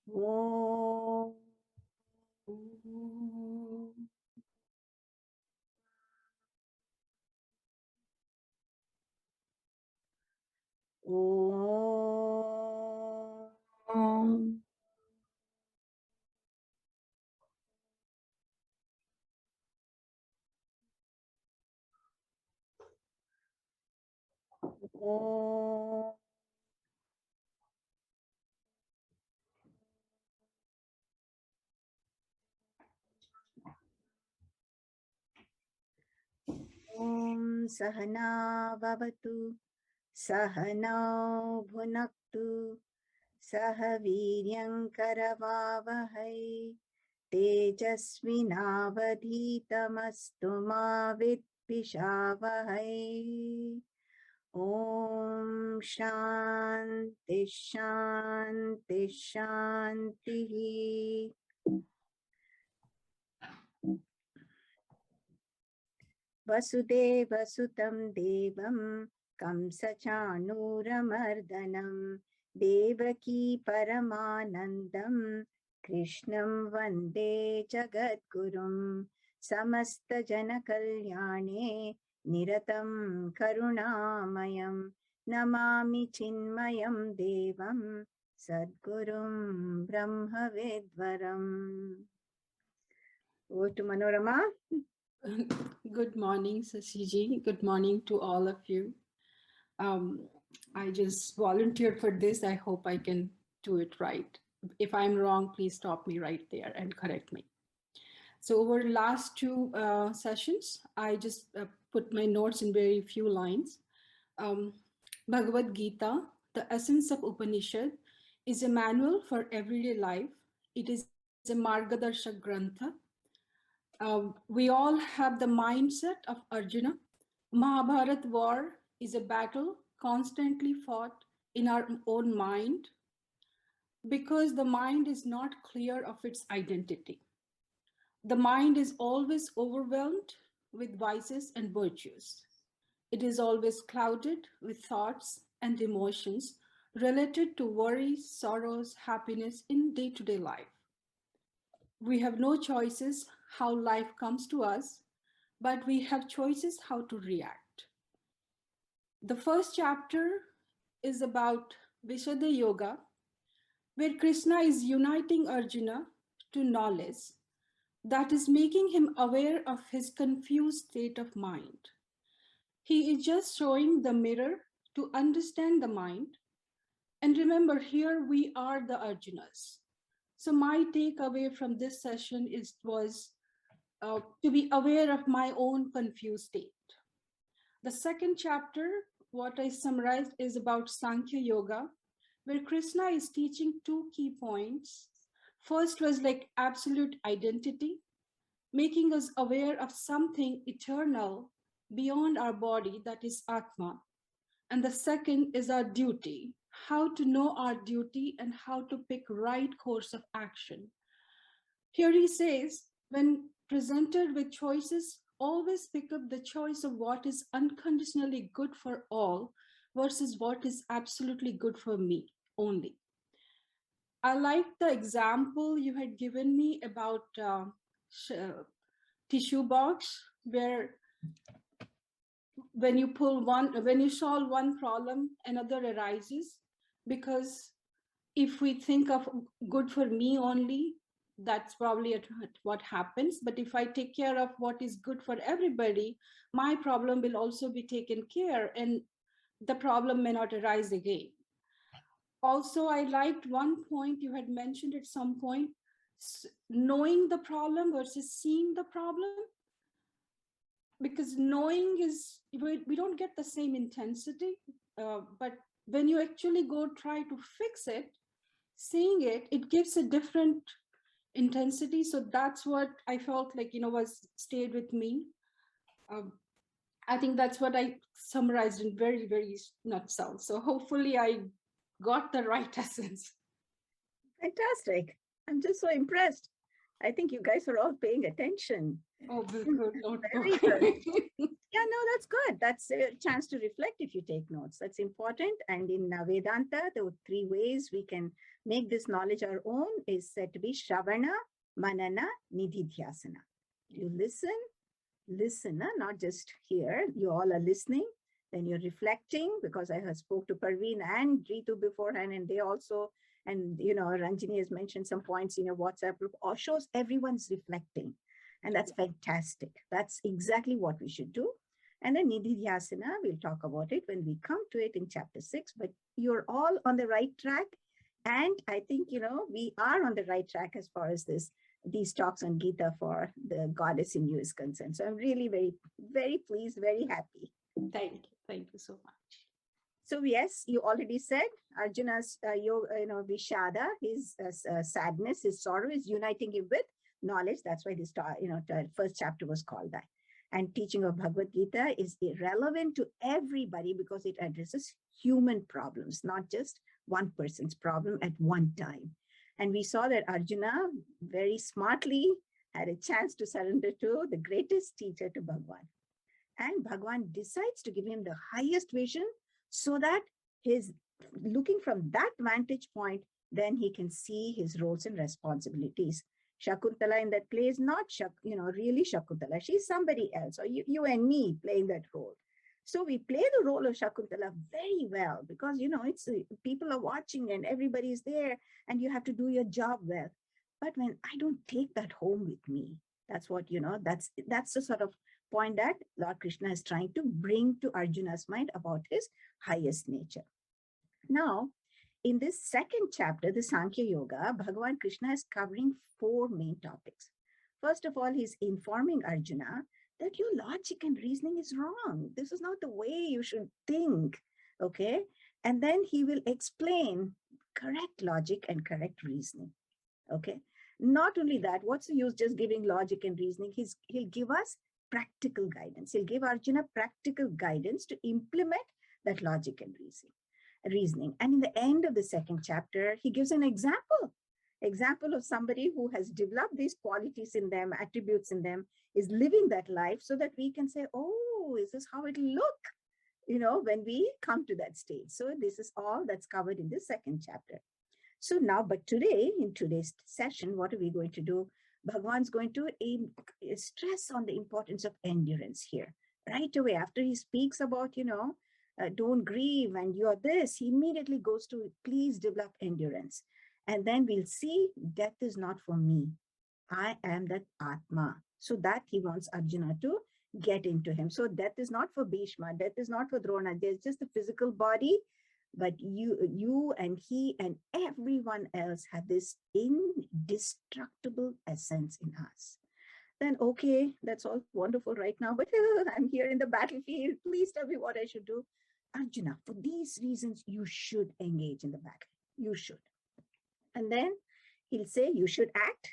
Om. Om. Om. Om Sahana Vavatu Sahanau Bhunaktu Sahaviryam Karavavahai Tejasvinavadhitamastu ma vidvishavahai. Om Shanti Shanti Shanti. Vasudeva Sutam Devam Kamsachanuramardanam Devaki Paramanandam Krishnam Vande Jagadgurum Samasta Jana Kalyane Niratam Karunamayam Namami Chinmayam Devam Sadgurum Brahmavedvaram. Over to Manorama. Good morning, Shashi. Good morning to all of you. I just volunteered for this. I hope I can do it right. If I'm wrong, please stop me right there and correct me. So over the last two sessions, I just put my notes in very few lines. Bhagavad Gita, the essence of Upanishad, is a manual for everyday life. It is a Margadarshak Grantha. We all have the mindset of Arjuna. Mahabharat war is a battle constantly fought in our own mind because the mind is not clear of its identity. The mind is always overwhelmed with vices and virtues. It is always clouded with thoughts and emotions related to worries, sorrows, happiness in day-to-day life. We have no choices how life comes to us, but we have choices how to react. The first chapter is about Visuddha Yoga, where Krishna is uniting Arjuna to knowledge that is making him aware of his confused state of mind. He is just showing the mirror to understand the mind. And remember, here we are the Arjunas. So my takeaway from this session was to be aware of my own confused state. The second chapter, what I summarized, is about Sankhya Yoga, where Krishna is teaching two key points. First was like absolute identity, making us aware of something eternal beyond our body, that is Atma. And the second is our duty, how to know our duty and how to pick right course of action. Here he says, when presented with choices, always pick up the choice of what is unconditionally good for all versus what is absolutely good for me only. I like the example you had given me about tissue box, where when you solve one problem, another arises, because if we think of good for me only, that's probably what happens. But if I take care of what is good for everybody, my problem will also be taken care and the problem may not arise again. Also, I liked one point you had mentioned at some point, knowing the problem versus seeing the problem. Because knowing is, we don't get the same intensity, but when you actually go try to fix it, seeing it, it gives a different intensity. So that's what I felt like, was stayed with me. I think that's what I summarized in very, very nutshell. So hopefully I got the right essence. Fantastic. I'm just so impressed. I think you guys are all paying attention. Oh, good notebook. Very good. Yeah, no, that's good. That's a chance to reflect if you take notes. That's important. And in Vedanta, the three ways we can make this knowledge our own is said to be Shravana, Manana, Nididhyasana. You listen, not just hear. You all are listening. Then you're reflecting, because I have spoke to Parveen and Ritu beforehand, and they also, and Ranjani has mentioned some points in your WhatsApp group, or shows everyone's reflecting. And that's fantastic. That's exactly what we should do. And then Nididhyasana, we'll talk about it when we come to it in chapter 6, but you're all on the right track. And I think, we are on the right track as far as these talks on Gita for the goddess in you is concerned. So I'm really very, very pleased, very happy. Thank you so much. So yes, you already said Arjuna's Vishada, his sadness, his sorrow is uniting him with knowledge. That's why this first chapter was called that. And teaching of Bhagavad Gita is irrelevant to everybody because it addresses human problems, not just one person's problem at one time. And we saw that Arjuna very smartly had a chance to surrender to the greatest teacher, to Bhagwan. And Bhagwan decides to give him the highest vision so that his looking from that vantage point, then he can see his roles and responsibilities. Shakuntala in that play is not really Shakuntala. She's somebody else, or you and me playing that role. So we play the role of Shakuntala very well because, it's people are watching and everybody's there and you have to do your job well. But when I don't take that home with me, that's what, that's the sort of point that Lord Krishna is trying to bring to Arjuna's mind about his highest nature. Now, in this second chapter, the Sankhya Yoga, Bhagavan Krishna is covering 4 main topics. First of all, he's informing Arjuna that your logic and reasoning is wrong. This is not the way you should think, okay? And then he will explain correct logic and correct reasoning, okay? Not only that, what's the use just giving logic and reasoning? He'll give us practical guidance. He'll give Arjuna practical guidance to implement that logic and reasoning. And in the end of the second chapter, he gives an example of somebody who has developed these qualities in them, attributes in them, is living that life so that we can say, oh, is this how it'll look, when we come to that stage. So this is all that's covered in the second chapter. So now, but today, in today's session, what are we going to do? Bhagwan's going to stress on the importance of endurance here. Right away, after he speaks about, don't grieve and you're this, he immediately goes to please develop endurance. And then we'll see death is not for me. I am that Atma. So that he wants Arjuna to get into him. So death is not for Bhishma, death is not for Drona, there's just a physical body. But you and he and everyone else have this indestructible essence in us. Then, okay, that's all wonderful right now, but I'm here in the battlefield. Please tell me what I should do. Arjuna, for these reasons, you should engage in the battle. You should. And then he'll say, you should act.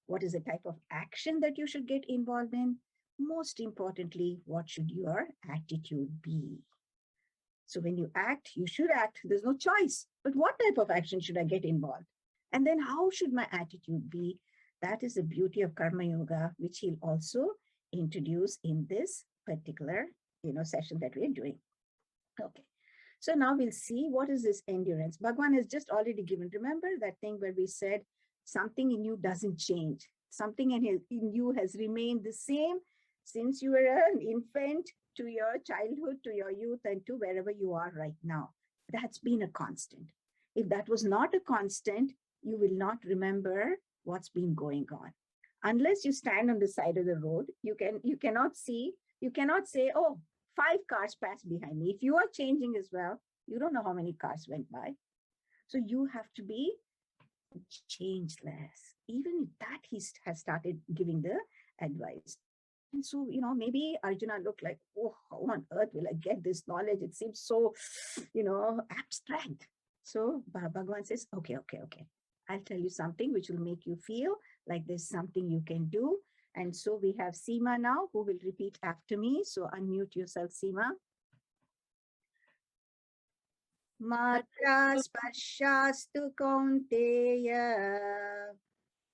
What is the type of action that you should get involved in? Most importantly, what should your attitude be? So when you act, you should act. There's no choice. But what type of action should I get involved? And then how should my attitude be? That is the beauty of Karma Yoga, which he'll also introduce in this particular, session that we're doing. Okay. So now we'll see what is this endurance. Bhagwan has just already given. Remember that thing where we said something in you doesn't change. Something in you has remained the same since you were an infant to your childhood, to your youth, and to wherever you are right now. That's been a constant. If that was not a constant, you will not remember what's been going on. Unless you stand on the side of the road, you cannot say, oh, 5 cars passed behind me. If you are changing as well, you don't know how many cars went by. So you have to be changeless. Even if that he has started giving the advice. And so, maybe Arjuna looked like, oh, how on earth will I get this knowledge? It seems so, abstract. So Bhagavan says, okay. I'll tell you something which will make you feel like there's something you can do. And so we have Seema now who will repeat after me. So unmute yourself, Seema. Matra sparshastu kaunteya.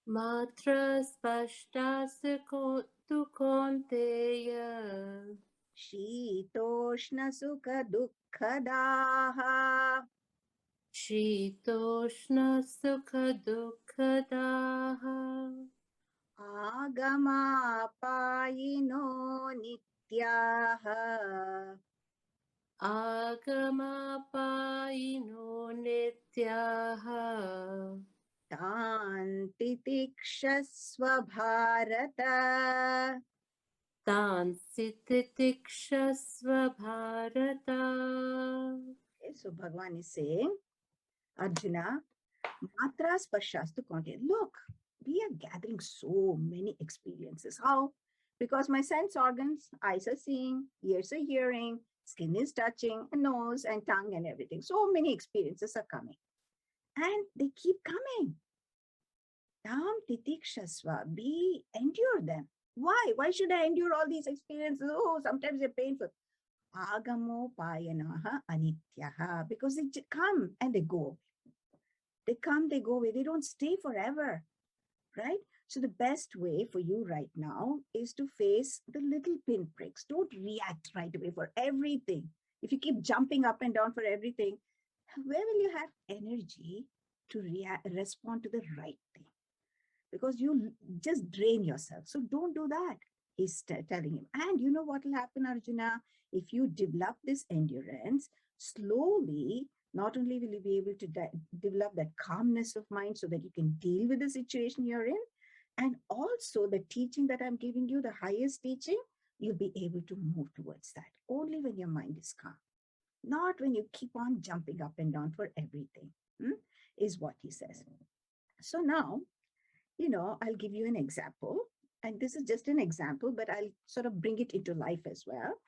Matra spashtasu tu Kaunteya. Shitoshna Sukha Dukkadaha Shitoshna Sukha Dukkadaha. Agamapayino Nityaha Agamapayino Nityaha. Tanti Tikshasva Bharata. Tansi titikshasva Bharata. Okay, so Bhagavan is saying, Arjuna, Matras Pashastu content. Look, we are gathering so many experiences. How? Because my sense organs, eyes are seeing, ears are hearing, skin is touching, and nose and tongue and everything. So many experiences are coming. And they keep coming. Tam titikshasva, be endure them. Why? Why should I endure all these experiences? Oh, sometimes they're painful. Agamo payanaha anityaha, because they come and they go. They come, they go away. They don't stay forever, right? So the best way for you right now is to face the little pinpricks. Don't react right away for everything. If you keep jumping up and down for everything, where will you have energy to respond to the right thing? Because you just drain yourself. So don't do that, he's telling him. And you know what will happen, Arjuna? If you develop this endurance, slowly, not only will you be able to develop that calmness of mind so that you can deal with the situation you're in, and also the teaching that I'm giving you, the highest teaching, you'll be able to move towards that only when your mind is calm, not when you keep on jumping up and down for everything, is what he says. So now, I'll give you an example. And this is just an example, but I'll sort of bring it into life as well.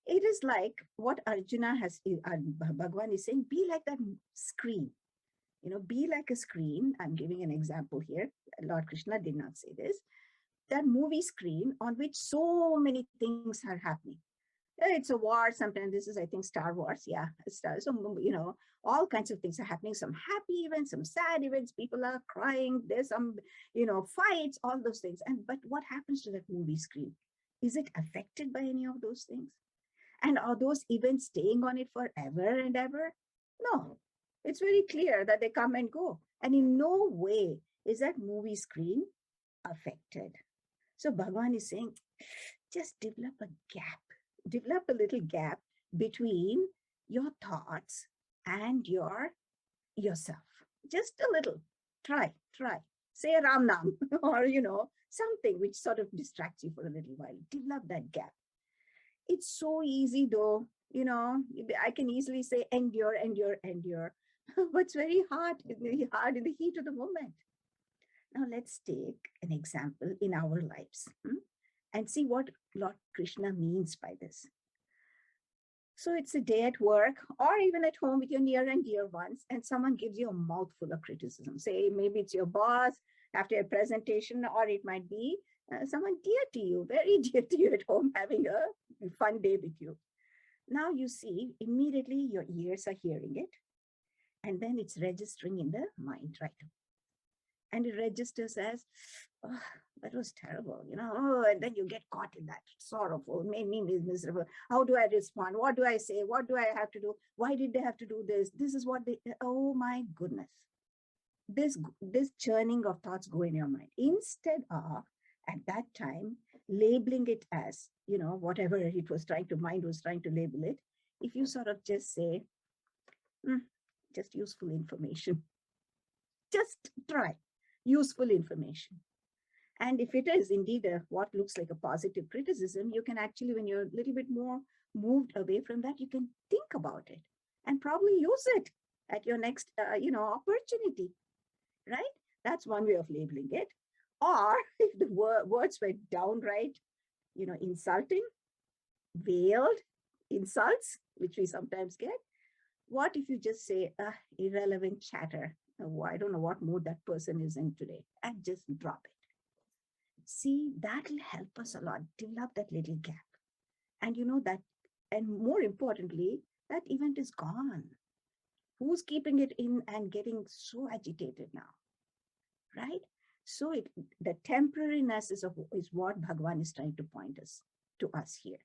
It is like what Arjuna Bhagavan is saying, be like that screen. Be like a screen. I'm giving an example here. Lord Krishna did not say this. That movie screen on which so many things are happening. It's a war. Sometimes this is, I think, Star Wars. Yeah, Star. So, all kinds of things are happening. Some happy events, some sad events. People are crying. There's some, fights, all those things. But what happens to that movie screen? Is it affected by any of those things? And are those events staying on it forever and ever? No. It's very clear that they come and go. And in no way is that movie screen affected. So Bhagavan is saying, just develop a gap. Develop a little gap between your thoughts and yourself. Just a little. Try. Say a Ram Nam or, something which sort of distracts you for a little while. Develop that gap. It's so easy though. I can easily say endure. But it's very hard in the heat of the moment. Now let's take an example in our lives. And see what Lord Krishna means by this. So it's a day at work or even at home with your near and dear ones, and someone gives you a mouthful of criticism. Say maybe it's your boss after a presentation, or it might be someone dear to you, very dear to you at home, having a fun day with you. Now you see, immediately your ears are hearing it, and then it's registering in the mind right away. And it registers as, oh, that was terrible, and then you get caught in that sorrowful, made me miserable. How do I respond? What do I say? What do I have to do? Why did they have to do this? This is what oh my goodness. This churning of thoughts go in your mind. Instead of, at that time, labeling it as, whatever it was mind was trying to label it, if you sort of just say, just useful information. Just try. Useful information. And if it is indeed what looks like a positive criticism, you can actually, when you're a little bit more moved away from that, you can think about it and probably use it at your next, opportunity, right? That's one way of labeling it. Or if the words were downright, insulting, veiled insults, which we sometimes get, what if you just say, irrelevant chatter? Oh, I don't know what mood that person is in today, and just drop it. See, that'll help us a lot, develop that little gap. And that, and more importantly, that event is gone. Who's keeping it in and getting so agitated now, right? So the temporariness is what Bhagavan is trying to point to us here.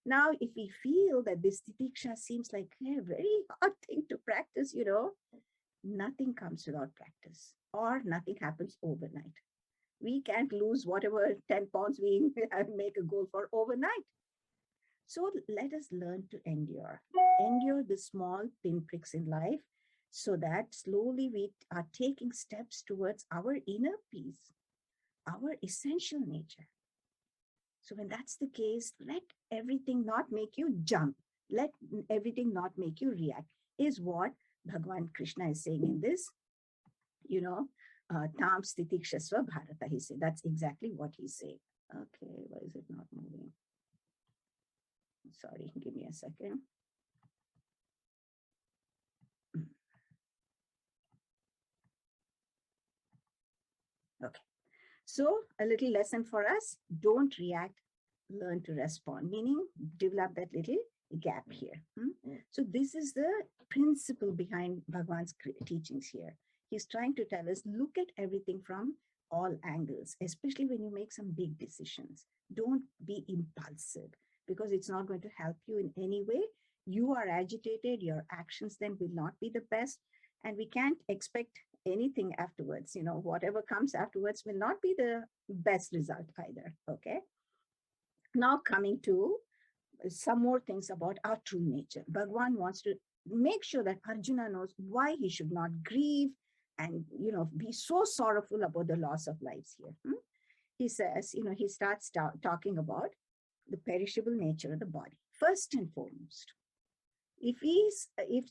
Now, if we feel that this titiksha seems like a very hard thing to practice, nothing comes without practice, or nothing happens overnight. We can't lose whatever 10 pounds we make a goal for overnight. So let us learn to endure the small pinpricks in life, so that slowly we are taking steps towards our inner peace, our essential nature. So when that's the case, let everything not make you jump. Let everything not make you react, is what Bhagavan Krishna is saying in this, Tam Stitikshasva Bharata, he said. That's exactly what he's saying. Okay, why is it not moving? Sorry, give me a second. Okay, so a little lesson for us: don't react, learn to respond, meaning develop that little gap here. So this is the principle behind Bhagavan's teachings here. He's trying to tell us, look at everything from all angles, especially when you make some big decisions. Don't be impulsive, because it's not going to help you in any way. You are agitated, your actions then will not be the best, and we can't expect anything afterwards. Whatever comes afterwards will not be the best result either. Okay. Now coming to some more things about our true nature. Bhagavan wants to make sure that Arjuna knows why he should not grieve and, be so sorrowful about the loss of lives here. He says, he starts talking about the perishable nature of the body. First and foremost, if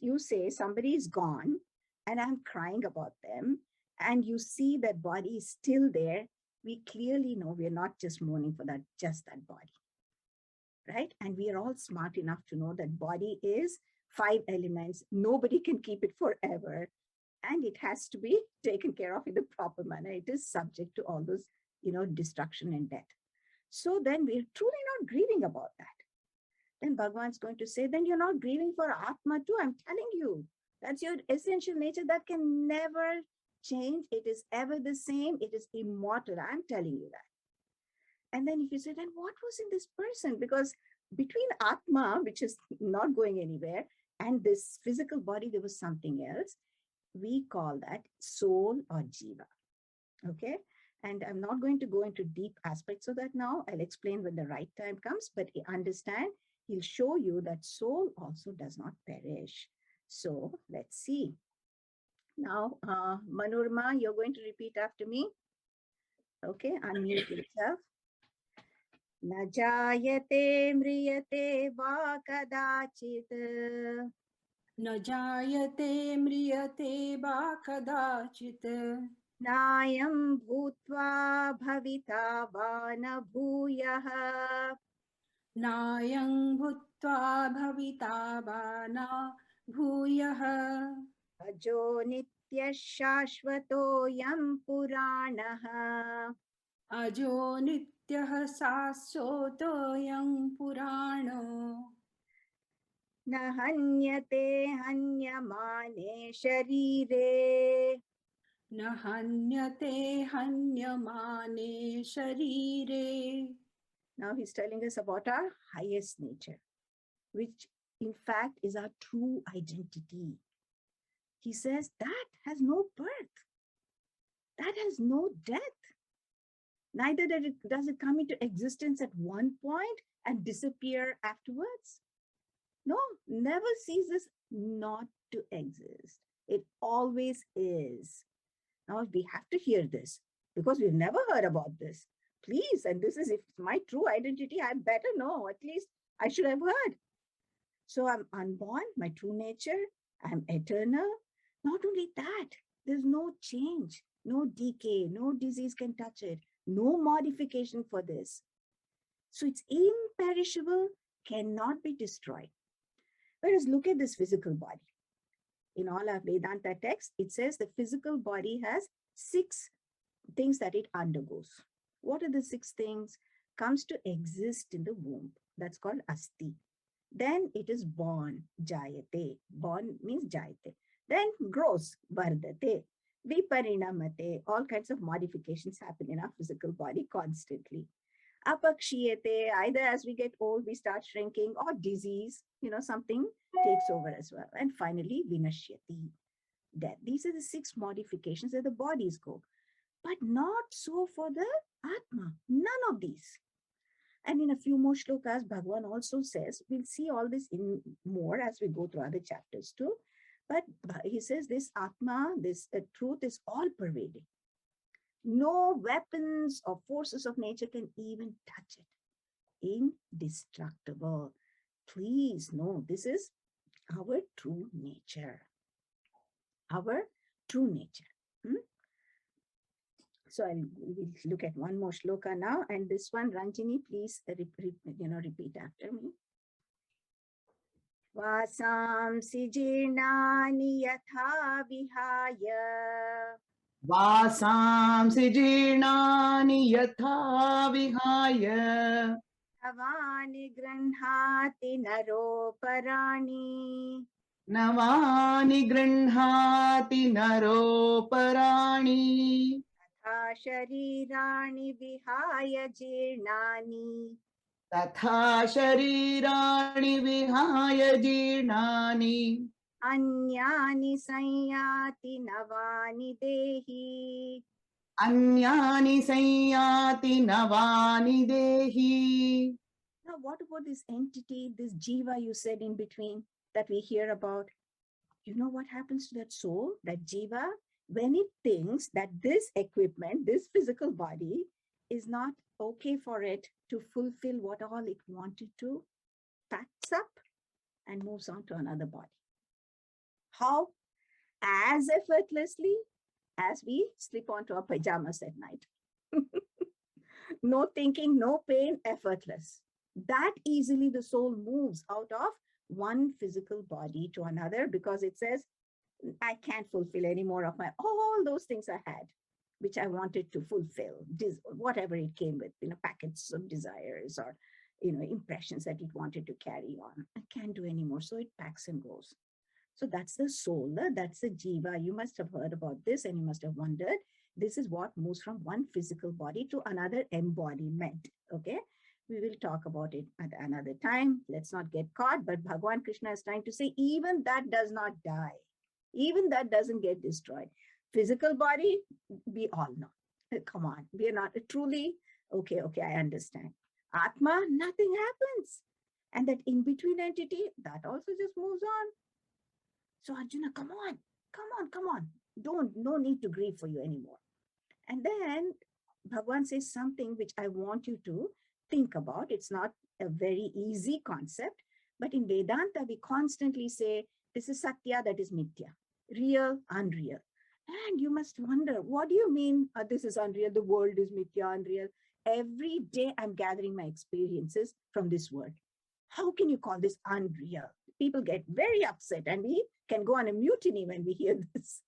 you say somebody is gone and I'm crying about them, and you see that body is still there, we clearly know we are not just mourning for just that body. Right? And we are all smart enough to know that body is 5 elements. Nobody can keep it forever. And it has to be taken care of in the proper manner. It is subject to all those, destruction and death. So then we're truly not grieving about that. Then Bhagavan's going to say, then you're not grieving for Atma too. I'm telling you, that's your essential nature that can never change. It is ever the same. It is immortal. I'm telling you that. And then if you say, then what was in this person? Because between Atma, which is not going anywhere, and this physical body, there was something else. We call that soul or jiva. Okay. And I'm not going to go into deep aspects of that now. I'll explain when the right time comes, but understand, he'll show you that soul also does not perish. So let's see. Now, Manorma, you're going to repeat after me. Okay, unmute yourself. न जायते म्रियते वा कदाचित् न जायते म्रियते वा कदाचित् नायं भूत्वा भविता वा न भूयः नायं भूत्वा भविता वा न भूयः अजो नित्यः शाश्वतोऽयं पुराणः अजो नित्यः शाश्वतोऽयं पुराणो न हन्यते हन्यमाने शरीरे न हन्यते हन्यमाने शरीरे. Now he's telling us about our highest nature, which in fact is our true identity. He says that has no birth, that has no death. Neither does it come into existence at one point and disappear afterwards. No, never ceases not to exist. It always is. Now we have to hear this, because we've never heard about this. Please, and this is, if it's my true identity, I better know. At least I should have heard. So I'm unborn, my true nature. I'm eternal. Not only that, there's no change, no decay, no disease can touch it, no modification for this. So it's imperishable, cannot be destroyed. Whereas look at this physical body. In all our Vedanta texts, it says the physical body has 6 things that it undergoes. What are the 6 things? Comes to exist in the womb. That's called asti. Then it is born, jayate. Born means jayate. Then grows, vardate. Viparinamate, all kinds of modifications happen in our physical body constantly. Apakshiyate, either as we get old, we start shrinking, or disease, something takes over as well. And finally, vinashyati, death. These are the 6 modifications that the bodies go. But not so for the Atma. None of these. And in a few more shlokas, Bhagavan also says, we'll see all this in more as we go through other chapters too. But he says this Atma, this truth is all pervading. No weapons or forces of nature can even touch it. Indestructible. Please know, this is our true nature. Our true nature. So we'll look at one more shloka now, and this one, Ranjani, please repeat after me. Vasamsi jirnani yatha vihaya. Vasamsi jirnani yatha vihaya. Avani granhati naro parani. Navani granhati naro parani. Tatha sharirani vihaya jirnani. Tatha sharirani vihaya jirnani. Anyani sanyati navani dehi. Anyani sanyati navani dehi. Now, what about this entity, this jiva you said in between that we hear about? You know what happens to that soul, that jiva, when it thinks that this equipment, this physical body is not okay for it to fulfill what all it wanted to, packs up and moves on to another body. How? As effortlessly as we slip onto our pajamas at night. No thinking, no pain, effortless. That easily the soul moves out of one physical body to another, because it says, I can't fulfill any more of all those things I had, which I wanted to fulfill, whatever it came with, packets of desires or, impressions that it wanted to carry on. I can't do anymore. So it packs and goes. So that's the soul, that's the jiva. You must have heard about this and you must have wondered. This is what moves from one physical body to another embodiment. Okay. We will talk about it at another time. Let's not get caught. But Bhagavan Krishna is trying to say, even that does not die. Even that doesn't get destroyed. Physical body, we all know. Come on. We are not truly, okay, I understand. Atma, nothing happens. And that in-between entity, that also just moves on. So Arjuna, come on. No need to grieve for you anymore. And then Bhagavan says something which I want you to think about. It's not a very easy concept, but in Vedanta, we constantly say, this is Satya, that is Mithya, real, unreal. And you must wonder, what do you mean this is unreal, the world is Mithya, unreal? Every day I'm gathering my experiences from this world. How can you call this unreal? People get very upset and we can go on a mutiny when we hear this.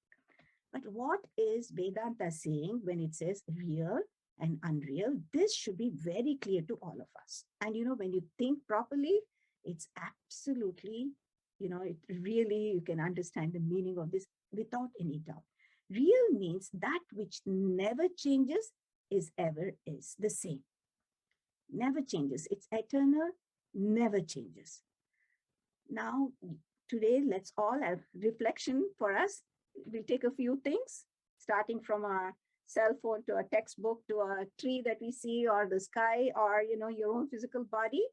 But what is Vedanta saying when it says real and unreal? This should be very clear to all of us. And when you think properly, it's absolutely, it really, you can understand the meaning of this without any doubt. Real means that which never changes is the same. Never changes. It's eternal, never changes. Now, today, let's all have reflection for us. We'll take a few things, starting from our cell phone to a textbook to a tree that we see, or the sky, or your own physical body.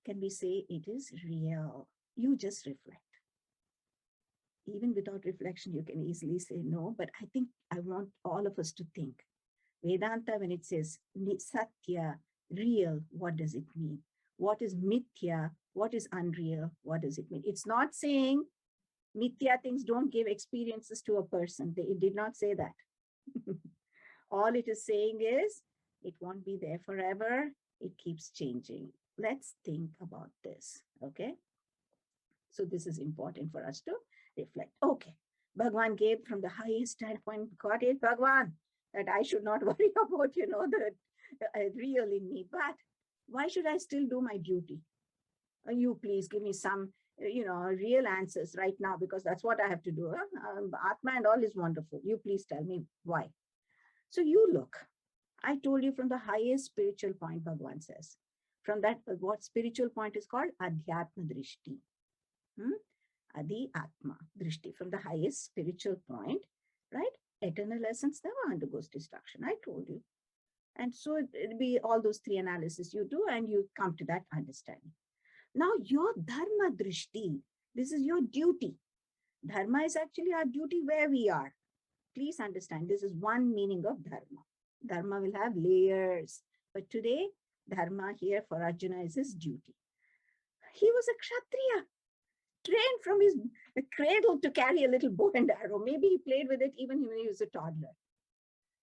Can we say it is real? You just reflect. Even without reflection, you can easily say no, but I think I want all of us to think. Vedanta, when it says Satya, real, what does it mean? What is Mithya? What is unreal? What does it mean? It's not saying Mithya things don't give experiences to a person. It did not say that. All it is saying is it won't be there forever. It keeps changing. Let's think about this. Okay. So this is important for us to reflect. Okay. Bhagavan gave from the highest standpoint, got it, Bhagavan, that I should not worry about, the real in me. But why should I still do my duty? You please give me some real answers right now, because that's what I have to do. Atma and all is wonderful. You please tell me why. So you look. I told you from the highest spiritual point, Bhagavan says. From that, what spiritual point is called? Adhyatma Drishti. Adi Atma Drishti. From the highest spiritual point, right? Eternal essence never undergoes destruction. I told you. And so it'll be all those three analyses you do, and you come to that understanding. Now, your dharma drishti, this is your duty. Dharma is actually our duty where we are. Please understand, this is one meaning of dharma. Dharma will have layers. But today, dharma here for Arjuna is his duty. He was a kshatriya, trained from his cradle to carry a little bow and arrow. Maybe he played with it even when he was a toddler.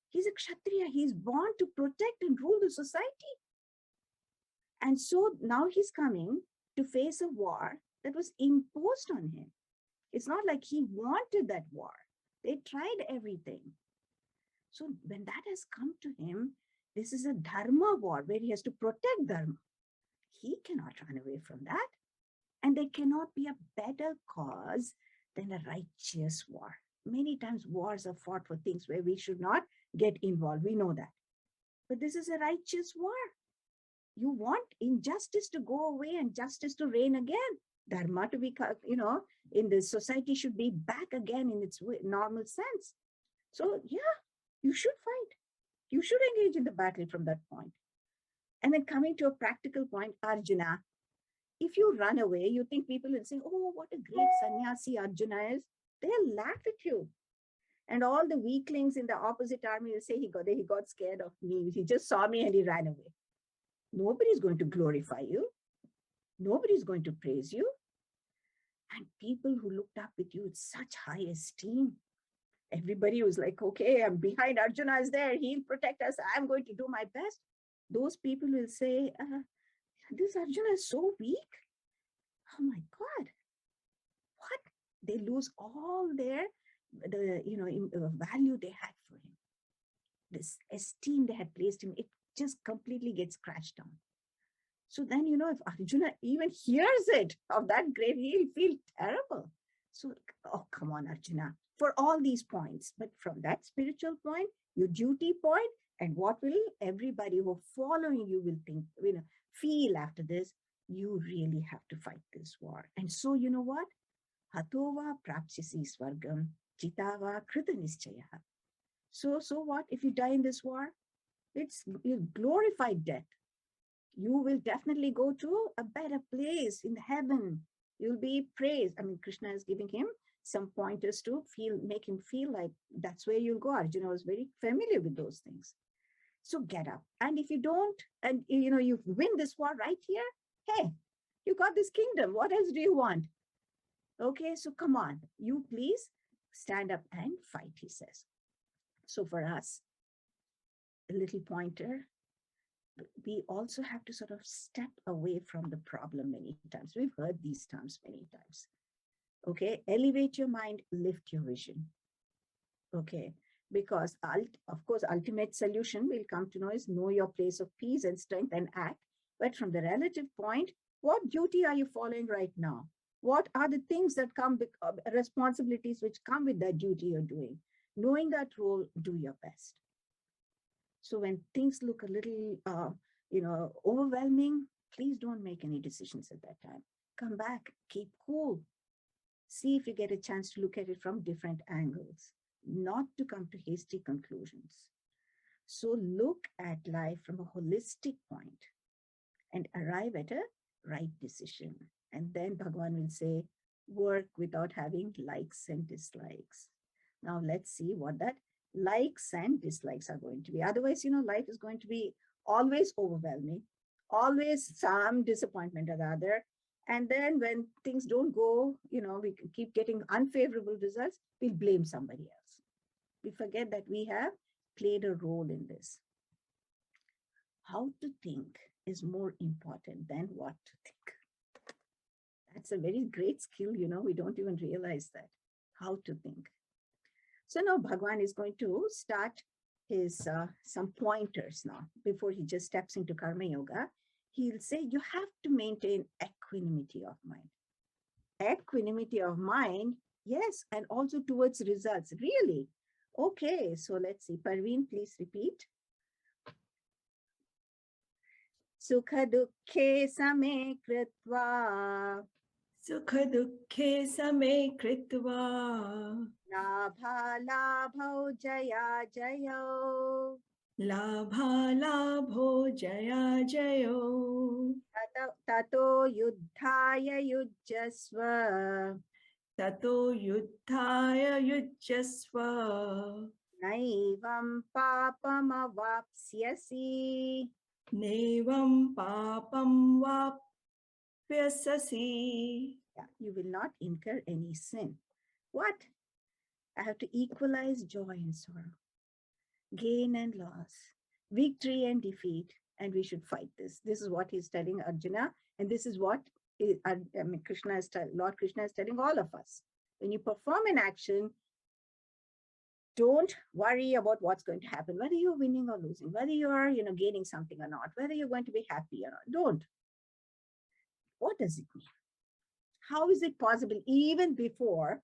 He's a kshatriya. He's born to protect and rule the society. And so now he's coming to face a war that was imposed on him. It's not like he wanted that war. They tried everything. So when that has come to him, this is a dharma war where he has to protect dharma. He cannot run away from that. And there cannot be a better cause than a righteous war. Many times wars are fought for things where we should not get involved. We know that. But this is a righteous war. You want injustice to go away and justice to reign again. Dharma to be, in the society should be back again in its normal sense. So yeah, you should fight. You should engage in the battle from that point. And then coming to a practical point, Arjuna, if you run away, you think people will say, oh, what a great sannyasi Arjuna is. They'll laugh at you. And all the weaklings in the opposite army will say, he got scared of me. He just saw me and he ran away. Nobody's going to glorify you. Nobody's going to praise you. And people who looked up with you with such high esteem, everybody was like, okay, I'm behind, Arjuna is there. He'll protect us. I'm going to do my best. Those people will say, this Arjuna is so weak. Oh my God. What? They lose all their value they had for him. This esteem they had placed him, it just completely gets crashed down. So then, if Arjuna even hears it of that great, he'll feel terrible. So, oh, come on, Arjuna, for all these points. But from that spiritual point, your duty point, and what will everybody who are following you will think, feel after this, you really have to fight this war. And so, you know what? Hatova prapsisi swargam, jitava krita nischaya. So what? If you die in this war, it's glorified death. You will definitely go to a better place in heaven. You'll be praised. I mean, Krishna is giving him some pointers to make him feel like that's where you'll go. Arjuna was very familiar with those things. So get up. And if you don't, and you win this war right here, hey, you got this kingdom. What else do you want? Okay, so come on, you please stand up and fight, he says. So for us, a little pointer, we also have to sort of step away from the problem many times. We've heard these terms many times. Okay, elevate your mind, lift your vision. Okay, because of course, ultimate solution we'll come to know is know your place of peace and strength and act. But from the relative point, what duty are you following right now? What are the things that come, responsibilities which come with that duty you're doing? Knowing that role, do your best. So when things look a little, overwhelming, please don't make any decisions at that time. Come back, keep cool. See if you get a chance to look at it from different angles, not to come to hasty conclusions. So look at life from a holistic point and arrive at a right decision. And then Bhagavan will say, work without having likes and dislikes. Now let's see what that likes and dislikes are going to be. Otherwise, life is going to be always overwhelming, always some disappointment or the other. And then when things don't go, we keep getting unfavorable results, we'll blame somebody else. We forget that we have played a role in this. How to think is more important than what to think. That's a very great skill, we don't even realize that, how to think. So now Bhagavan is going to start his some pointers now. Before he just steps into Karma Yoga, he'll say you have to maintain equanimity of mind. equanimity of mind, yes, and also towards results. Really? Okay, so let's see. Parveen, please repeat. Sukha dukhe same kritva Sukha-dukhe same kritva labha labhau jaya jayo labha-labho jaya-jayo tato yuddhaya yujjasva tato yuddhaya yujjasva naivam papamavapsyasi. nevam papam vapyasasi. Yeah, you will not incur any sin. What? I have to equalize joy and sorrow, gain and loss, victory and defeat, and we should fight this. This is what he's telling Arjuna, and this is what Lord Krishna is telling all of us. When you perform an action, don't worry about what's going to happen, whether you're winning or losing, whether you're gaining something or not, whether you're going to be happy or not. Don't. What does it mean? How is it possible, even before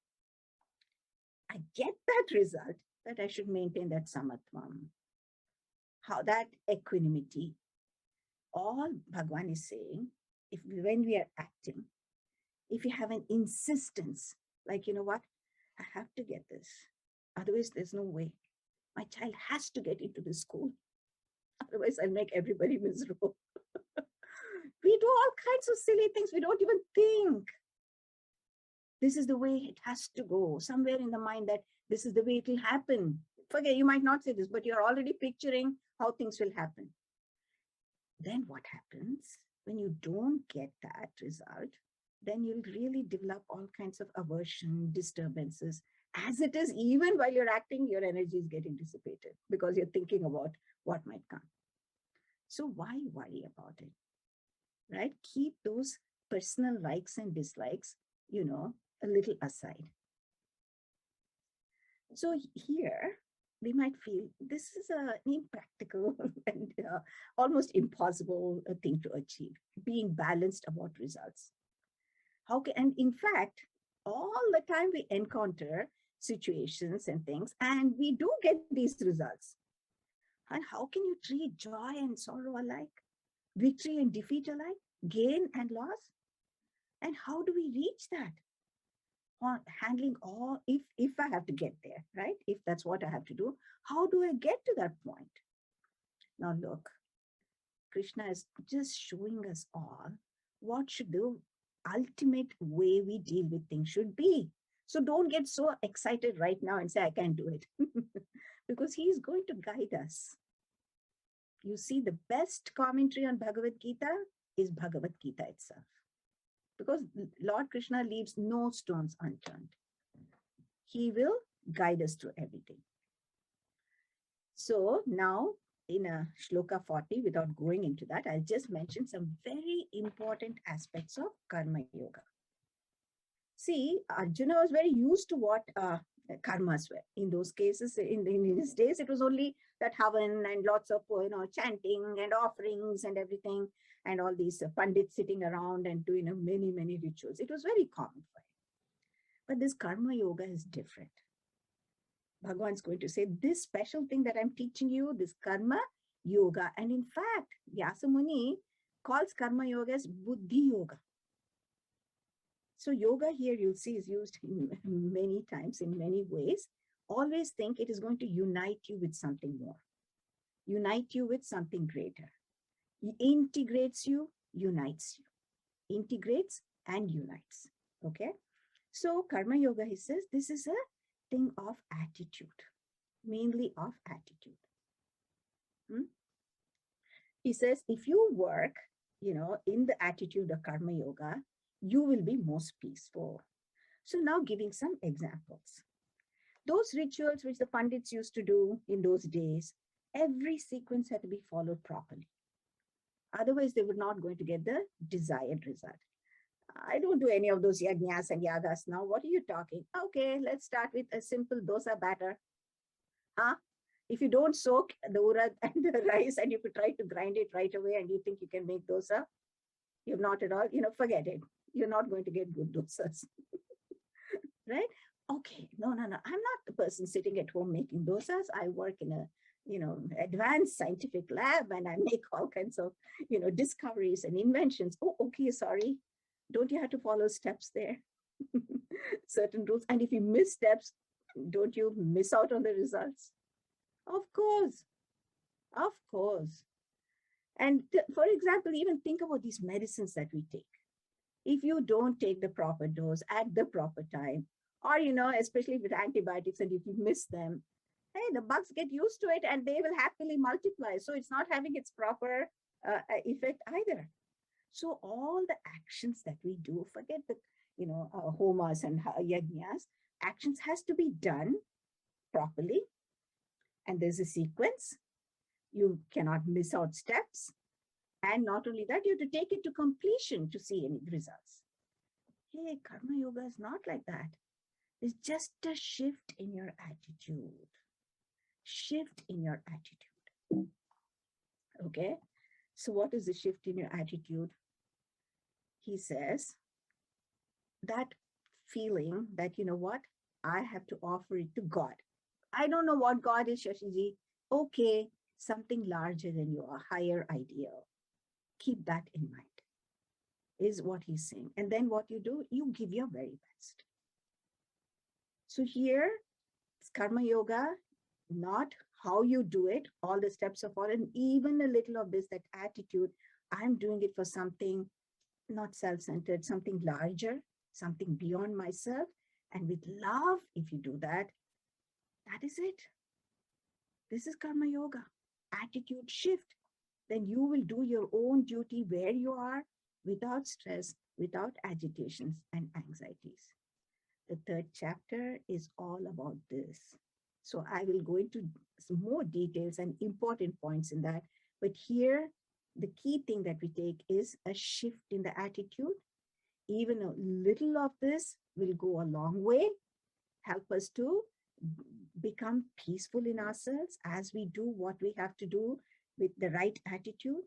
I get that result, that I should maintain that samatvam? How that equanimity? All Bhagavan is saying, when we are acting, if you have an insistence, like, you know what, I have to get this. Otherwise, there's no way. My child has to get into the school. Otherwise, I'll make everybody miserable. We do all kinds of silly things. We don't even think. This is the way it has to go. Somewhere in the mind that this is the way it will happen. Forget, you might not say this, but you're already picturing how things will happen. Then what happens when you don't get that result? Then you'll really develop all kinds of aversion, disturbances. As it is, even while you're acting, your energy is getting dissipated because you're thinking about what might come. So why worry about it, right? Keep those personal likes and dislikes, a little aside. So here, we might feel this is an impractical and almost impossible thing to achieve, being balanced about results. And in fact, all the time we encounter situations and things, and we do get these results. And how can you treat joy and sorrow alike, victory and defeat alike, gain and loss? And how do we reach that? Handling all, if I have to get there, right? If that's what I have to do, how do I get to that point? Now look, Krishna is just showing us all what should the ultimate way we deal with things should be. So don't get so excited right now and say, I can't do it. Because he is going to guide us. You see, the best commentary on Bhagavad Gita is Bhagavad Gita itself. Because Lord Krishna leaves no stones unturned. He will guide us through everything. So now in a shloka 40, without going into that, I'll just mention some very important aspects of karma yoga. See, Arjuna was very used to what karmas were. In those cases, in his days, it was only that havan and lots of chanting and offerings and everything, and all these pandits sitting around and doing many, many rituals. It was very common for him. But this karma yoga is different. Bhagavan's going to say, this special thing that I'm teaching you, this karma yoga. And in fact, Vyasa Muni calls karma yoga as buddhi yoga. So yoga here, you'll see, is used many times in many ways. Always think it is going to unite you with something more. Unite you with something greater. It integrates you, unites you. Integrates and unites. Okay? So karma yoga, he says, this is a thing of attitude. Mainly of attitude. He says, if you work, in the attitude of karma yoga, you will be most peaceful. So now giving some examples. Those rituals which the pandits used to do in those days, every sequence had to be followed properly. Otherwise, they were not going to get the desired result. I don't do any of those yajnas and yagas now. What are you talking? Okay, let's start with a simple dosa batter. If you don't soak the urad and the rice and you could try to grind it right away and you think you can make dosa, you've not at all, forget it. you're not going to get good dosas. Right? Okay, no. I'm not the person sitting at home making dosas. I work in a, advanced scientific lab, and I make all kinds of, discoveries and inventions. Oh, okay, sorry. Don't you have to follow steps there? Certain rules. And if you miss steps, don't you miss out on the results? Of course. Of course. And for example, even think about these medicines that we take. If you don't take the proper dose at the proper time, or, especially with antibiotics, and if you miss them, hey, the bugs get used to it and they will happily multiply. So it's not having its proper effect either. So all the actions that we do, forget the, homas and yajnas, actions has to be done properly. And there's a sequence. You cannot miss out steps. And not only that, you have to take it to completion to see any results. Hey, Karma Yoga is not like that. It's just a shift in your attitude. Shift in your attitude. Okay. So what is the shift in your attitude? He says that feeling that, you know what, I have to offer it to God. I don't know what God is, Shashiji. Okay, something larger than you, a higher ideal. Keep that in mind, is what he's saying. And then what you do, you give your very best. So here, it's Karma Yoga, not how you do it, all the steps of all, and even a little of this, that attitude, I'm doing it for something not self-centered, something larger, something beyond myself. And with love, if you do that, that is it. This is Karma Yoga. Attitude shift. Then you will do your own duty where you are, without stress, without agitations and anxieties. The third chapter is all about this. So I will go into some more details and important points in that. But here, the key thing that we take is a shift in the attitude. Even a little of this will go a long way, help us to become peaceful in ourselves as we do what we have to do with the right attitude.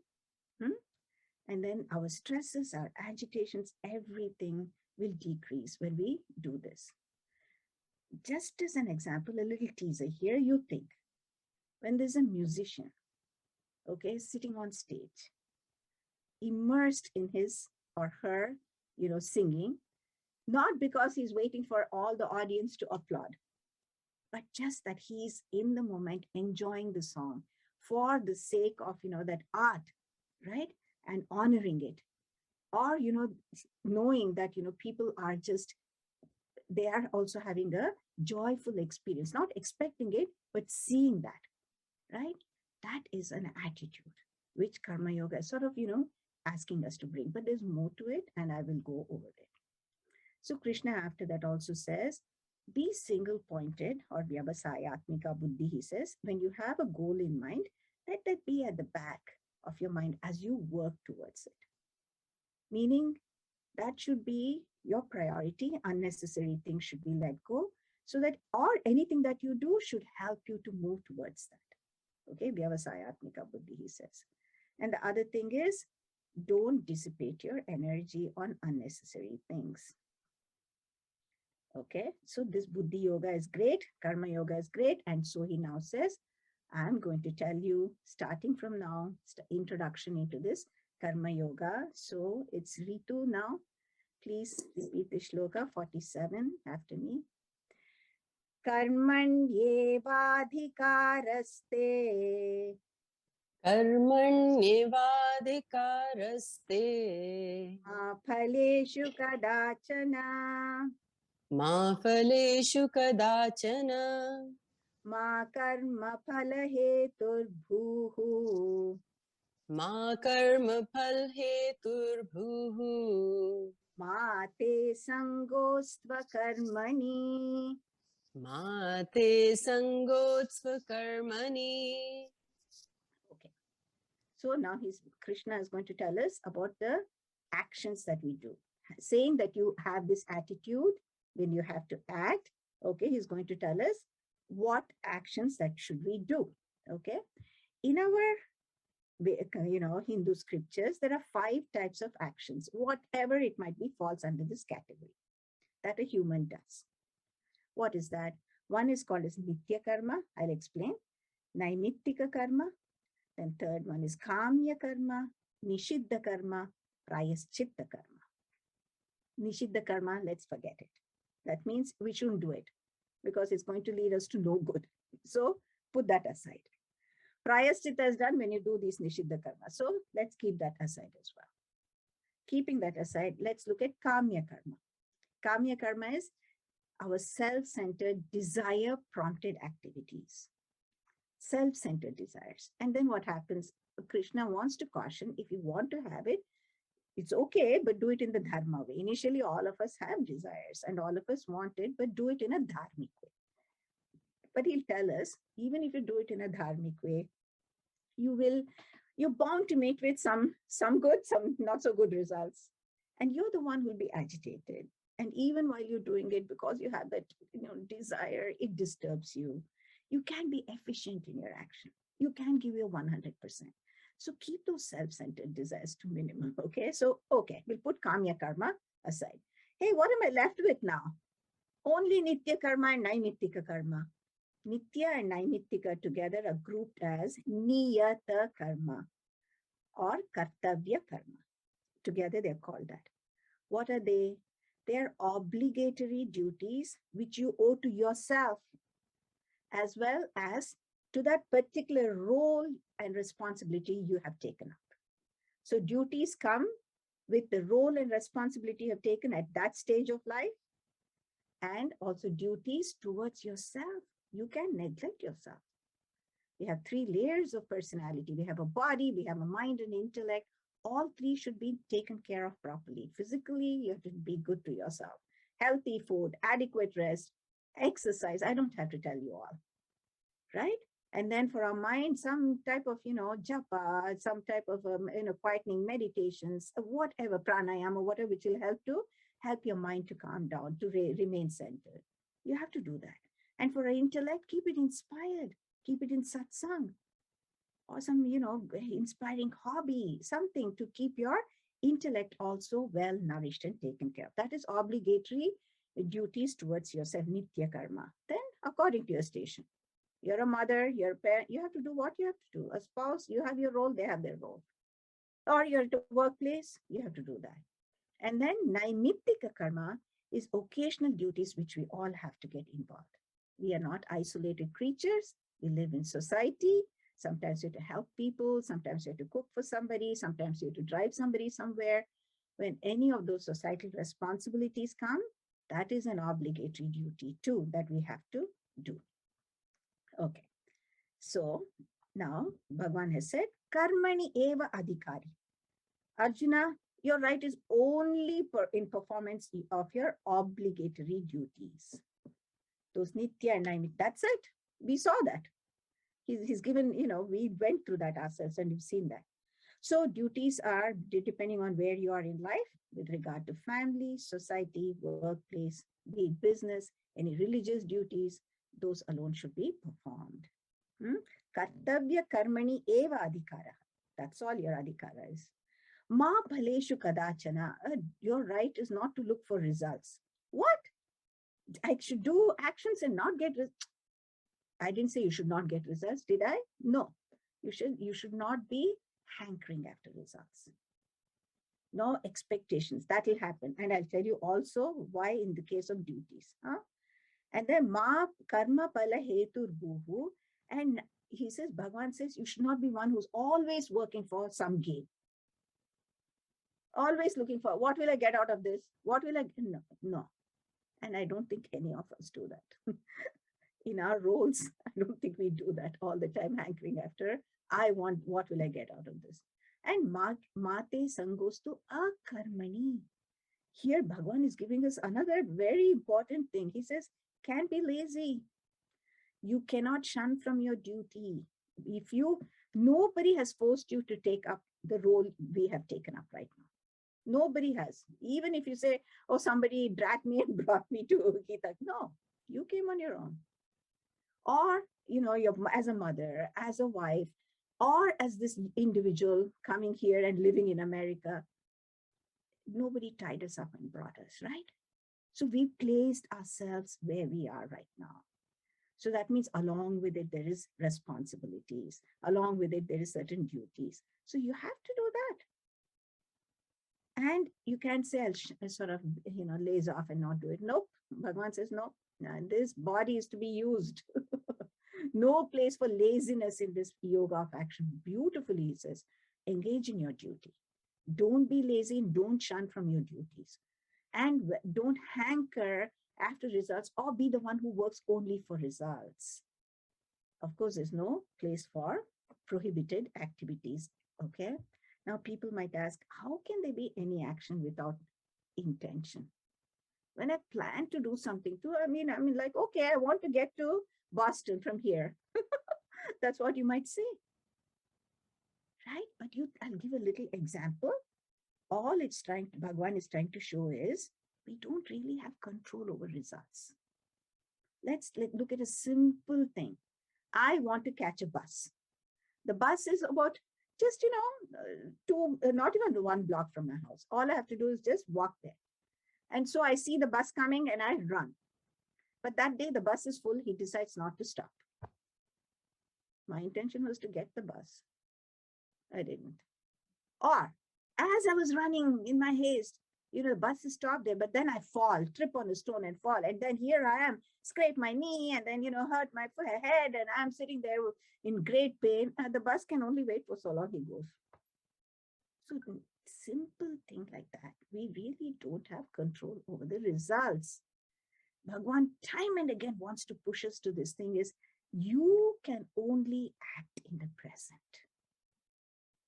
And then our stresses, our agitations, everything will decrease when we do this. Just as an example, a little teaser here, you think when there's a musician, okay, sitting on stage, immersed in his or her, singing, not because he's waiting for all the audience to applaud, but just that he's in the moment enjoying the song for the sake of, that art, right? And honoring it. Or, knowing that, people are just, they are also having a joyful experience, not expecting it, but seeing that, right? That is an attitude, which Karma Yoga is sort of, asking us to bring. But there's more to it, and I will go over it. So Krishna after that also says, be single-pointed, or Vyavasayatmika Buddhi, he says, when you have a goal in mind, let that be at the back of your mind as you work towards it. Meaning that should be your priority. Unnecessary things should be let go, so that, or anything that you do should help you to move towards that. Okay, Vyavasayatmika Buddhi, he says. And the other thing is, don't dissipate your energy on unnecessary things. Okay, so this Buddhi Yoga is great, Karma Yoga is great. And so he now says, I'm going to tell you, starting from now, introduction into this Karma Yoga. So it's Ritu now. Please repeat the shloka 47 after me. Karmanyevadhikaraste Karmanyevadhikaraste phaleshu kadachana ma phaleshu kadachana ma karma phalaheturbhuhu ma karma phal heturbhuhu ma te sangostva karmani ma te sangotsva karmani. Okay. So now Krishna is going to tell us about the actions that we do. Saying that you have this attitude when you have to act. Okay, he's going to tell us what actions that should we do. Okay. In our Hindu scriptures, there are 5 types of actions. Whatever it might be falls under this category that a human does. What is that? One is called as Nitya Karma. I'll explain. Naimittika Karma. Then third one is Kamya Karma, Nishiddha Karma, Prayaschitta Karma. Nishiddha Karma, let's forget it. That means we shouldn't do it because it's going to lead us to no good. So put that aside. Prayaschitta is done when you do these Nishiddha Karma. So let's keep that aside as well. Keeping that aside, let's look at Kamya Karma. Kamya Karma is our self-centered, desire-prompted activities. Self-centered desires. And then what happens? Krishna wants to caution, if you want to have it, it's okay, but do it in the dharma way. Initially, all of us have desires and all of us want it, but do it in a dharmic way. But he'll tell us, even if you do it in a dharmic way, you're bound to meet with some good, some not so good results. And you're the one who will be agitated. And even while you're doing it, because you have that desire, it disturbs you. You can be efficient in your action. You can give your 100%. So keep those self-centered desires to minimum, okay? So, okay, we'll put Kamya Karma aside. Hey, what am I left with now? Only Nitya Karma and Naimittika Karma. Nitya and Naimittika together are grouped as Niyata Karma or Kartavya Karma. Together they're called that. What are they? They're obligatory duties which you owe to yourself, as well as to that particular role and responsibility you have taken up. So duties come with the role and responsibility you have taken at that stage of life, and also duties towards yourself. You can neglect yourself. We have 3 layers of personality. We have a body, we have a mind and intellect. All 3 should be taken care of properly. Physically, you have to be good to yourself. Healthy food, adequate rest, exercise. I don't have to tell you all, right? And then for our mind, some type of, japa, some type of, quietening meditations, whatever, pranayama, whatever, which will help your mind to calm down, to remain centered. You have to do that. And for our intellect, keep it inspired, keep it in satsang, or some, inspiring hobby, something to keep your intellect also well nourished and taken care of. That is obligatory duties towards yourself, nitya karma. Then according to your station, you're a mother, you're a parent, you have to do what you have to do. A spouse, you have your role, they have their role. Or you're at a workplace, you have to do that. And then naimittika karma is occasional duties which we all have to get involved. We are not isolated creatures. We live in society. Sometimes you have to help people. Sometimes you have to cook for somebody. Sometimes you have to drive somebody somewhere. When any of those societal responsibilities come, that is an obligatory duty too that we have to do. Okay. So now Bhagavan has said, Karmani eva adhikari. Arjuna, your right is only in performance of your obligatory duties. Those nitya and naimit, that's it. We saw that. He's given, we went through that ourselves and we've seen that. So duties are depending on where you are in life with regard to family, society, workplace, be it business, any religious duties, those alone should be performed. Kartavya karmani eva adhikara. That's all your adhikara is. Ma bhaleshu kadachana. Your right is not to look for results. What? I should do actions and not get results. I didn't say you should not get results, did I? No. You should not be hankering after results. No expectations. That will happen. And I'll tell you also why in the case of duties. And then ma karma pala hetur bhuvu. And he says, Bhagavan says, you should not be one who's always working for some gain. Always looking for, what will I get out of this? What will I get? No. And I don't think any of us do that. In our roles, I don't think we do that all the time, hankering after, what will I get out of this? And mate sangostu akarmani. Here, Bhagavan is giving us another very important thing. He says, can't be lazy. You cannot shun from your duty. Nobody has forced you to take up the role we have taken up right now. Nobody has. Even if you say, oh, somebody dragged me and brought me to Gita. No, you came on your own. Or, you're as a mother, as a wife, or as this individual coming here and living in America. Nobody tied us up and brought us, right? So we placed ourselves where we are right now. So that means along with it, there is responsibilities. Along with it, there is certain duties. So you have to do that. And you can't say, I'll sort of, laze off and not do it. Nope. Bhagavan says, no, this body is to be used. No place for laziness in this yoga of action. Beautifully, he says, engage in your duty. Don't be lazy and don't shun from your duties. And don't hanker after results or be the one who works only for results. Of course, there's no place for prohibited activities. Okay. Now, people might ask, how can there be any action without intention? When I plan to do something too, I mean, like, okay, I want to get to Boston from here. That's what you might say. Right? But I'll give a little example. All Bhagavan is trying to show is we don't really have control over results. Let's look at a simple thing. I want to catch a bus. The bus is about just, not even 1 block from my house. All I have to do is just walk there. And so I see the bus coming and I run. But that day the bus is full. He decides not to stop. My intention was to get the bus. I didn't. Or as I was running in my haste, the bus is stopped there, but then I fall, trip on a stone and fall. And then here I am, scrape my knee and then, hurt my head and I'm sitting there in great pain. And the bus can only wait for so long he goes. So simple thing like that, we really don't have control over the results. Bhagavan time and again wants to push us to this thing is, you can only act in the present.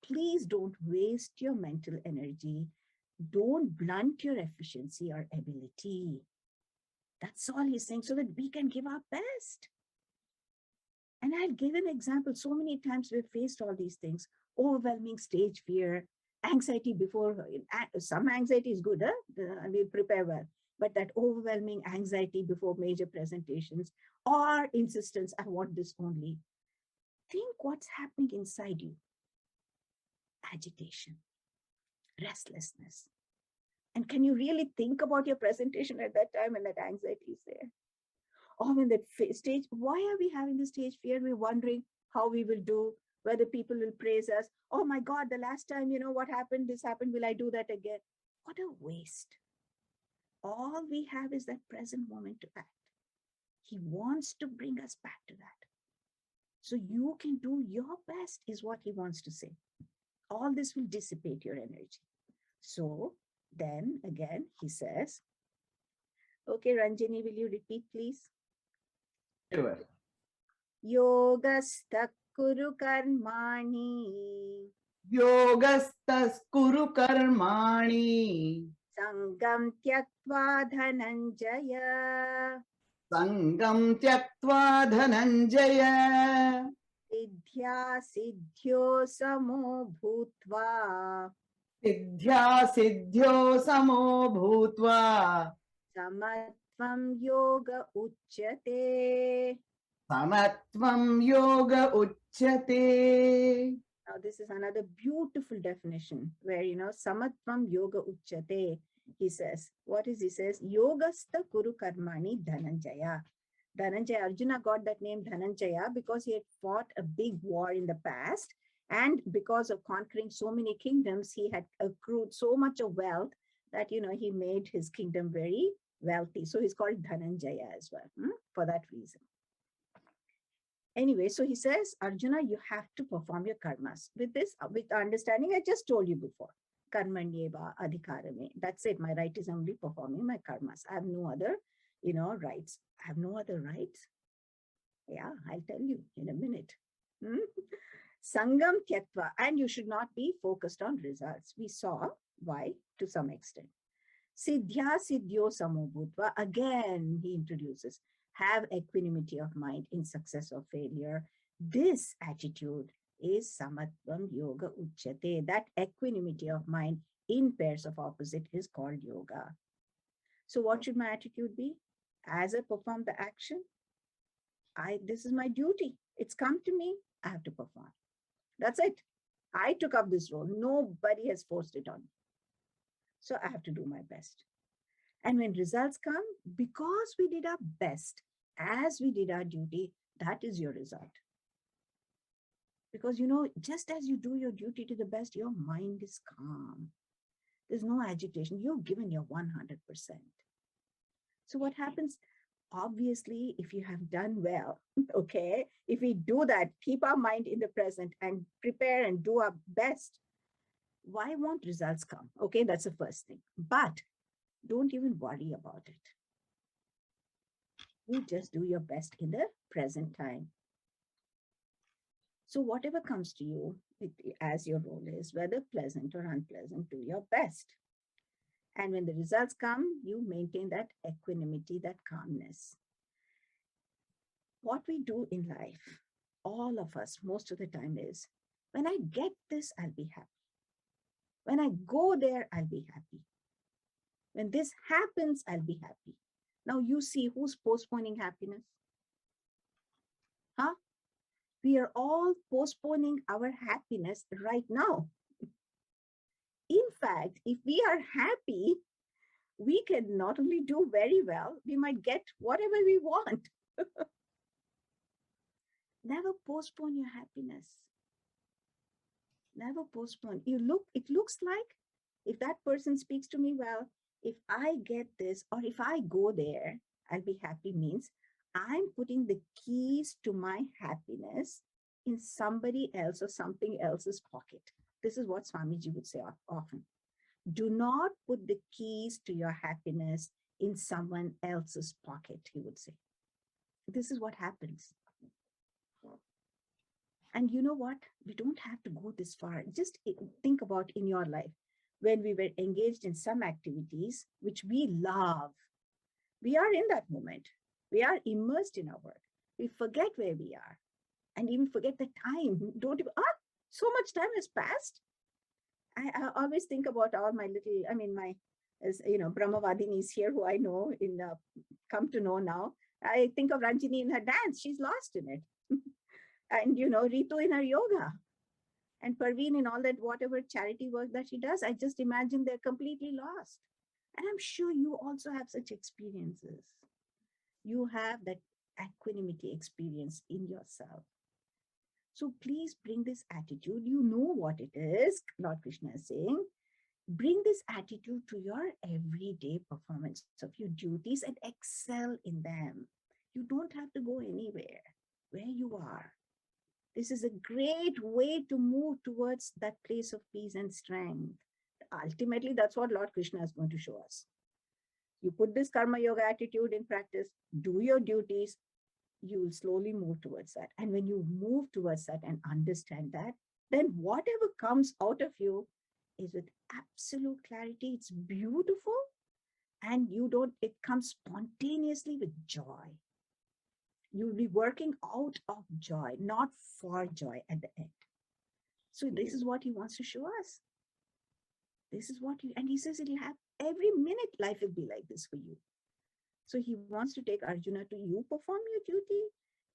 Please don't waste your mental energy. Don't blunt your efficiency or ability. That's all he's saying, so that we can give our best. And I've given example. So many times we've faced all these things. Overwhelming stage fear, anxiety before. Some anxiety is good, we prepare well. But that overwhelming anxiety before major presentations or insistence, I want this only. Think what's happening inside you. Agitation, restlessness. And can you really think about your presentation at that time when that anxiety is there? Or when that stage, why are we having the stage fear? We're wondering how we will do, whether people will praise us. Oh my God, the last time, what happened, this happened, will I do that again? What a waste. All we have is that present moment to act. He wants to bring us back to that. So you can do your best is what he wants to say. All this will dissipate your energy. So then again, he says, okay, Ranjani, will you repeat, please? Sure. Yogastha kuru karmani. Yogastas kuru karmani. Sangam tyaktva dhananjaya. Sangam tyaktva dhananjaya. Siddhya siddhyo samo bhutva. Siddhya siddhyo samo bhutva. Samatvam yoga uchyate. Samatvam yoga uchyate. Now this is another beautiful definition where, samatvam yoga uchyate. He says, what is he says? Yogastha kuru karmani dhananjaya. Dhananjaya, Arjuna got that name Dhananjaya because he had fought a big war in the past. And because of conquering so many kingdoms, he had accrued so much of wealth that, he made his kingdom very wealthy. So he's called Dhananjaya as well, for that reason. Anyway, so he says, Arjuna, you have to perform your karmas. With this, with understanding, I just told you before. Karmanyeva adhikarame. That's it. My right is only performing my karmas. I have no other, rights. I have no other rights. Yeah, I'll tell you in a minute. Sangam tyaktva. And you should not be focused on results. We saw why to some extent. Siddhya siddhyo samobhutva. Again, he introduces. Have equanimity of mind in success or failure. This attitude is samatvam yoga uchyate. That equanimity of mind in pairs of opposite is called yoga. So what should my attitude be? As I perform the action, this is my duty. It's come to me, I have to perform. That's it. I took up this role. Nobody has forced it on me. So I have to do my best. And when results come, because we did our best, as we did our duty, that is your result. Because, you know, just as you do your duty to the best, your mind is calm. There's no agitation. You've given your 100%. So what happens? Obviously, if you have done well, okay, if we do that, keep our mind in the present and prepare and do our best, why won't results come? Okay, that's the first thing. But don't even worry about it. You just do your best in the present time. So whatever comes to you as your role is, whether pleasant or unpleasant, do your best. And when the results come, you maintain that equanimity, that calmness. What we do in life, all of us, most of the time is, when I get this, I'll be happy. When I go there, I'll be happy. When this happens, I'll be happy. Now you see who's postponing happiness. Huh? We are all postponing our happiness right now. In fact, if we are happy, we can not only do very well, we might get whatever we want. Never postpone your happiness. Never postpone. It looks like if that person speaks to me well, if I get this or if I go there, I'll be happy, means I'm putting the keys to my happiness in somebody else or something else's pocket. This is what Swamiji would say often. Do not put the keys to your happiness in someone else's pocket, he would say. This is what happens. And you know what? We don't have to go this far. Just think about in your life when we were engaged in some activities which we love. We are in that moment. We are immersed in our work. We forget where we are and even forget the time. So much time has passed. I always think about all my little, Bramhavaadini is here, who I know come to know now. I think of Ranjani in her dance. She's lost in it. And, Ritu in her yoga. And Parveen in all that, whatever charity work that she does, I just imagine they're completely lost. And I'm sure you also have such experiences. You have that equanimity experience in yourself. So please bring this attitude. You know what it is, Lord Krishna is saying. Bring this attitude to your everyday performance of your duties and excel in them. You don't have to go anywhere. Where you are. This is a great way to move towards that place of peace and strength. Ultimately, that's what Lord Krishna is going to show us. You put this karma yoga attitude in practice, do your duties, you will slowly move towards that. And when you move towards that and understand that, then whatever comes out of you is with absolute clarity. It's beautiful, and it comes spontaneously with joy. You'll be working out of joy, not for joy at the end. So this is what he wants to show us. And he says it'll have every minute life will be like this for you. So he wants to take Arjuna to you perform your duty,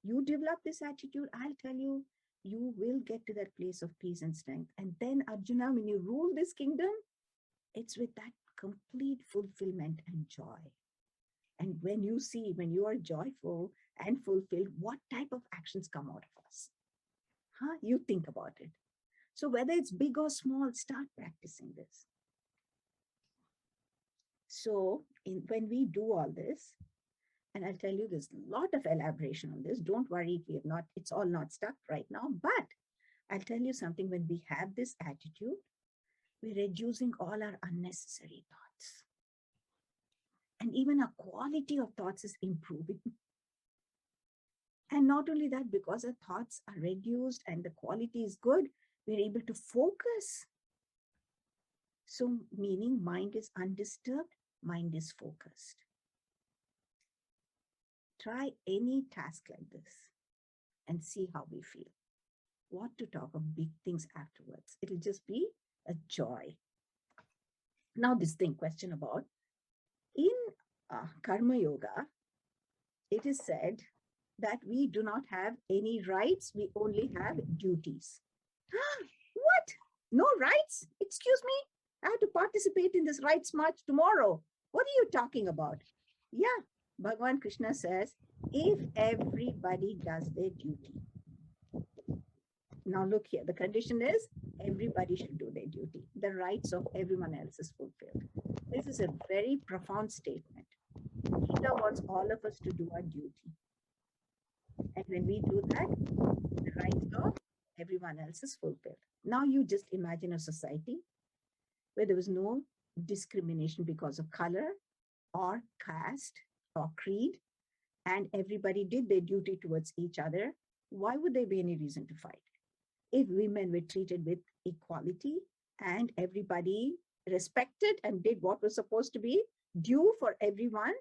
you develop this attitude, I'll tell you, you will get to that place of peace and strength. And then Arjuna, when you rule this kingdom, it's with that complete fulfillment and joy. And when you are joyful and fulfilled, what type of actions come out of us? You think about it. So whether it's big or small, start practicing this. So when we do all this, and I'll tell you there's a lot of elaboration on this. Don't worry, it's all not stuck right now, but I'll tell you something. When we have this attitude, we're reducing all our unnecessary thoughts. And even our quality of thoughts is improving. And not only that, because our thoughts are reduced and the quality is good, we're able to focus. So meaning mind is undisturbed, mind is focused. Try any task like this and see how we feel. What to talk of big things afterwards. It'll just be a joy. Now this question about, in Karma Yoga, it is said that we do not have any rights, we only have duties. What? No rights? Excuse me? I have to participate in this rights march tomorrow. What are you talking about? Yeah, Bhagavan Krishna says, if everybody does their duty. Now look here, the condition is everybody should do their duty. The rights of everyone else is fulfilled. This is a very profound statement. Gita wants all of us to do our duty. And when we do that, the rights of everyone else is fulfilled. Now you just imagine a society where there was no discrimination because of color or caste or creed, and everybody did their duty towards each other. Why would there be any reason to fight? If women were treated with equality and everybody respected and did what was supposed to be due for everyone,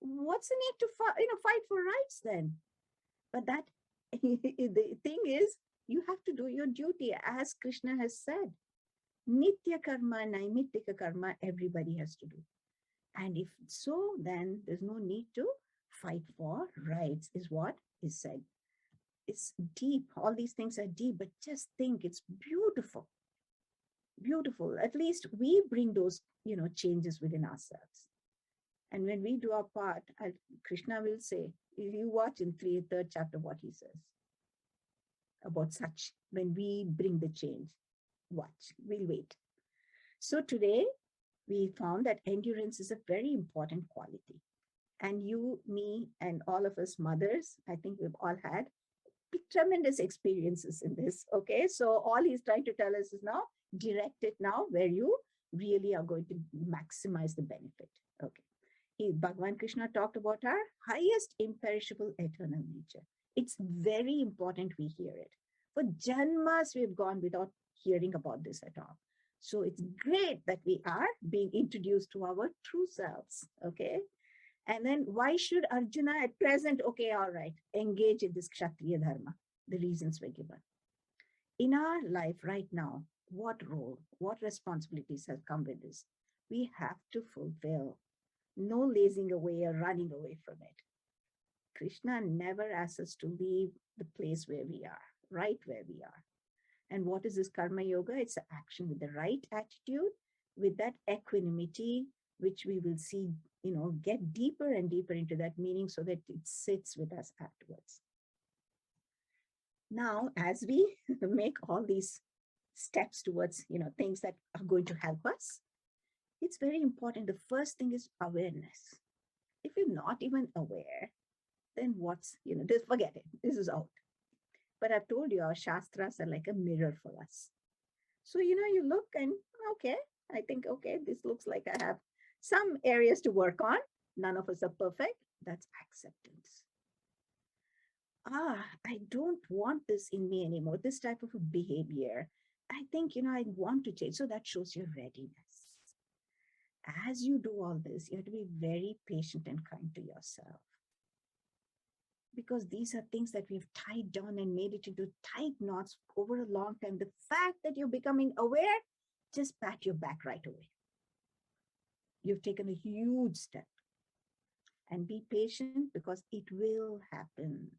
what's the need to fight for rights then? But that the thing is, you have to do your duty, as Krishna has said. Nitya karma, naimittika karma, everybody has to do. And if so, then there's no need to fight for rights, is what is said. It's deep. All these things are deep, but just think, it's beautiful. Beautiful. At least we bring those, changes within ourselves. And when we do our part, Krishna will say, you watch in third chapter what he says about such, when we bring the change. Watch, we'll wait. So today, we found that endurance is a very important quality. And you, me, and all of us mothers, I think we've all had tremendous experiences in this. Okay, so all he's trying to tell us is now, direct it now where you really are going to maximize the benefit. Okay. Bhagavan Krishna talked about our highest imperishable eternal nature. It's very important we hear it. For janmas, we've gone without hearing about this at all. So it's great that we are being introduced to our true selves, okay? And then why should Arjuna at present, okay, all right, engage in this Kshatriya Dharma? The reasons were given. In our life right now, what role, what responsibilities have come with this? We have to fulfill. No lazing away or running away from it. Krishna never asks us to leave the place where we are, right where we are. And what is this karma yoga? It's an action with the right attitude, with that equanimity, which we will see, get deeper and deeper into that meaning so that it sits with us afterwards. Now, as we make all these steps towards, things that are going to help us, it's very important. The first thing is awareness. If you're not even aware, then what's, forget it. This is out. But I've told you, our Shastras are like a mirror for us. So, you look and, okay, I think, okay, this looks like I have some areas to work on. None of us are perfect. That's acceptance. I don't want this in me anymore, this type of a behavior. I think, I want to change. So that shows your readiness. As you do all this, you have to be very patient and kind to yourself. Because these are things that we've tied down and made it into tight knots over a long time. The fact that you're becoming aware, just pat your back right away. You've taken a huge step. And be patient, because it will happen.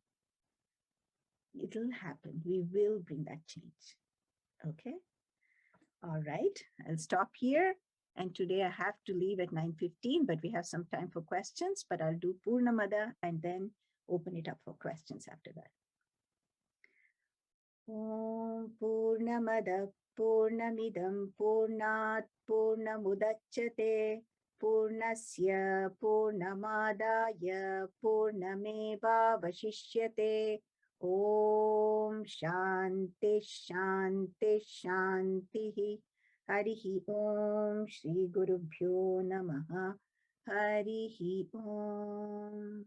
It will happen. We will bring that change. Okay? All right. I'll stop here. And today I have to leave at 9:15, but we have some time for questions. But I'll do Purnamada and then open it up for questions after that. Om Purnamada Purnamidam Purnat Purnamudachyate Purnasya Purnamadaya Purnameva Vashishyate. Om Shanti Shanti Shanti. Harihi Om Shri Gurubhyo Namaha. Harihi Om.